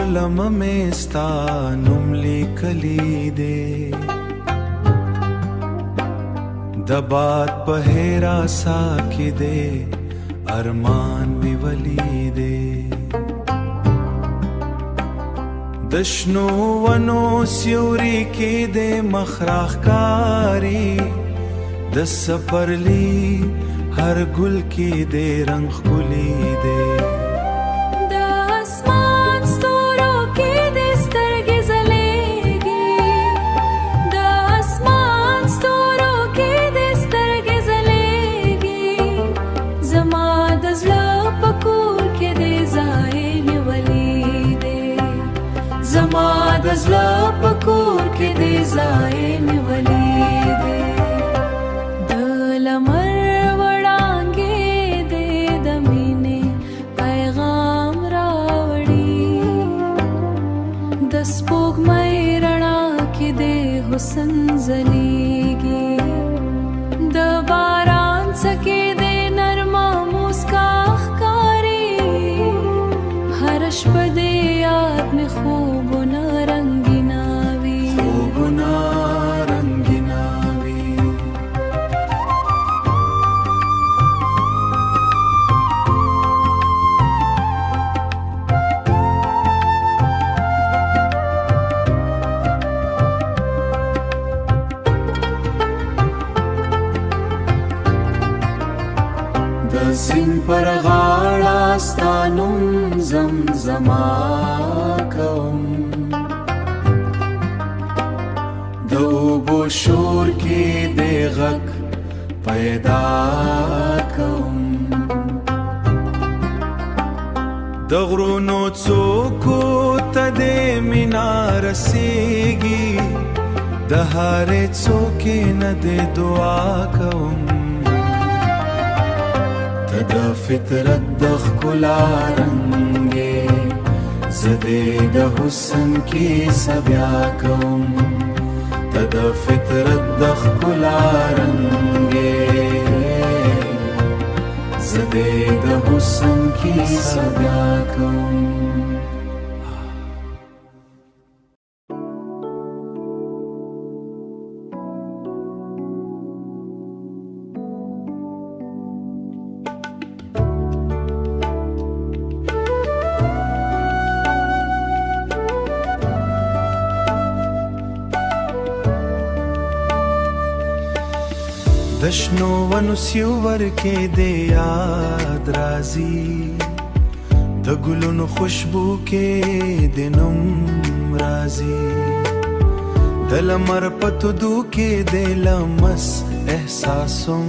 قلم مې ستا نوم لیکلی دی د باد په هراسا کې دی ارمان مې ولیدی د شنو ونو سیوري کې دی مخ راښکاري د سپرلي هر ګل کې دی رنګ ښکلی دی زما د زړه په کور کې دې ځای نیولی دی د لمر وړانګې دې د مینې پیغام راوړي د سپوږمۍ رڼا کې دې حسن ځلیږي د باران څکې دې نرمه موسکا ښکاري هره شپه دې یاد مې خوبونه رنګیناوي خوبونه رنګیناوي د سیند پر غاړه ستا نوم زمزمه کوم د اوبو شور کې دې غږ پیدا کوم د غرونو څوکو ته دې مینا رسیږي د هرې څوکې نه دې دعا کوم ته د فطرت د ښکلا رنګې زه دې د حسن کیسه بیا کوم ته د فطرت د ښکلا رنګې زه دې د حسن کیسه بیا کوم د شنو ونو سیور کې دې یاد راځي د ګلونو خوشبو کې دې نوم راځي د لمر په تودو کې دې لمس احساسم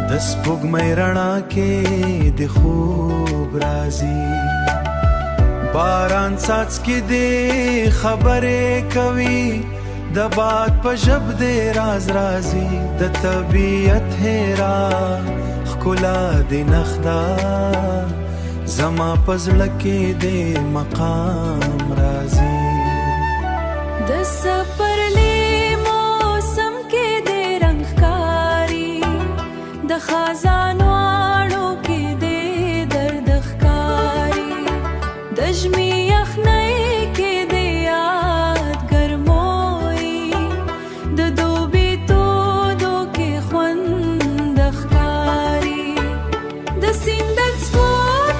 د سپوږمۍ رڼا کې دې خوب راځي باران څاڅکي دې خبرې کوي د باد په ژب دې راز رازي د طبیعت هیرا ښکلا دې نخدا زما په زړه کې دې مقام راځي د سپرلي موسم کې دې رنګ ښکاري د خزانو اړو کې دې درد ښکاري د ژمي یخنۍ کې دې یاد ګرموي د دوبي تودو کې خوند ښکاري د سیند د څپو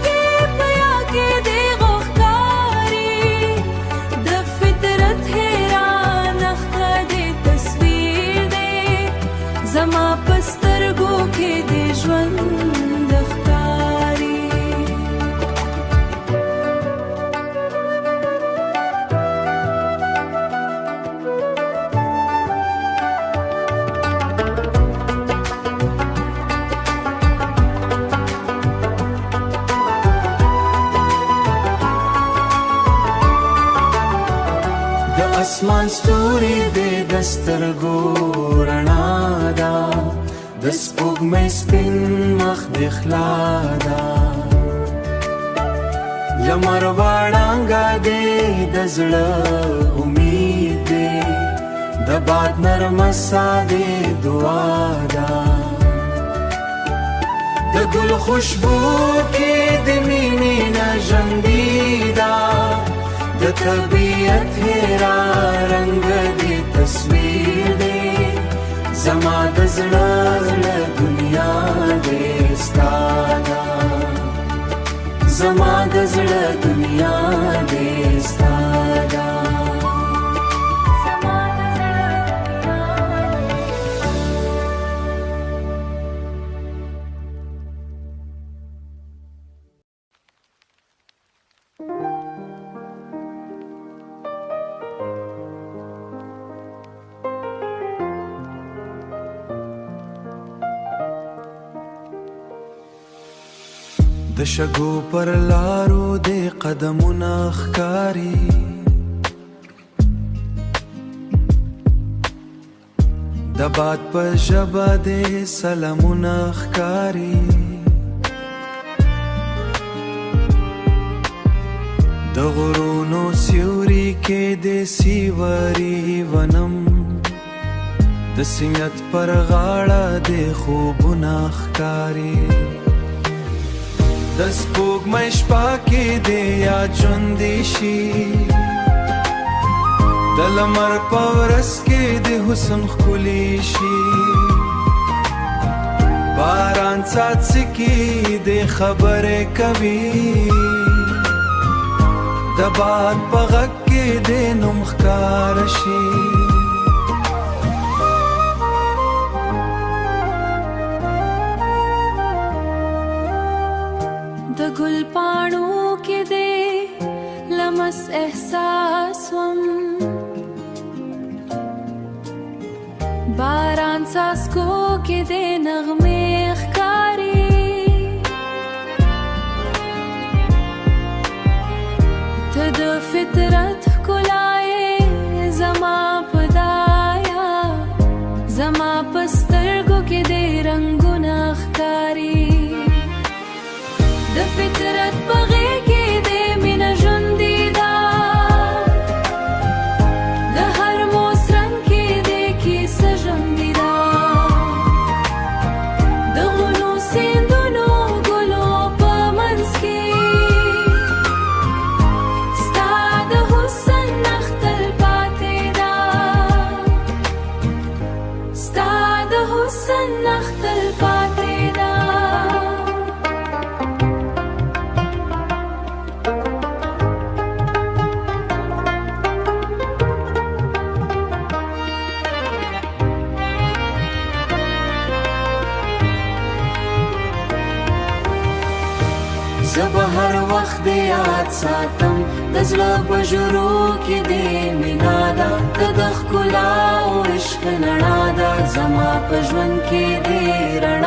کې په یا کې دې غوښکاري د فطرت حیران ښکا دې تصویر دې زما په سترګو کې دې ژوند ښکاري اسمان ستوري دې د سترګو رڼا ده د سپوږمۍ سپین مخ دې خلا ده لمر وړانګه دې د زړه امید دې د باد نرمه ساه دې دعا ده د ګل خوشبو کې د مینې نه ژوندي ده د طبیعت هیرا رنګ دې تصویر دی زما د زړه دنیا دې ستا ده زما د زړه دنیا دې ستا ده د شګو پر لارو د قدمونه ښکاري د باد په ژبه د سلامونه ښکاري د غرونو سیوري کې د سیوري ونم د سینت پر غاړه د خوبونه ښکاري د سپوږمۍ شپه کې د یاد ژوندی شي د لمر په ورځ کې د حسن ښکلی شي باران څاڅکي د خبرې کوي د باد په غږ کې د نوم ښکاره شي د ګل پاڼو کې دې لمس احساس وم باران څاڅکو کې دې نغمې ښکاري ته د فطرت ښکلا یې زما په دایا زما په سترګو کې دې رنګونه ښکاري د فطرت په غېږ کې دې مینه ژوندي ده د هر موس رنګ کې دې کیسه ژوندي ده د غرونو سیندونو ګلو په منځ کې ستا د حسن نښه تل پاتې ده ستا د حسن نښه تل پاتې ده زه به هر وخت د یاد ساتم د زړه په ژورو کې دې مینا ده ته د ښکلا او عشق رڼا ده زما په ژوند کې دې رڼا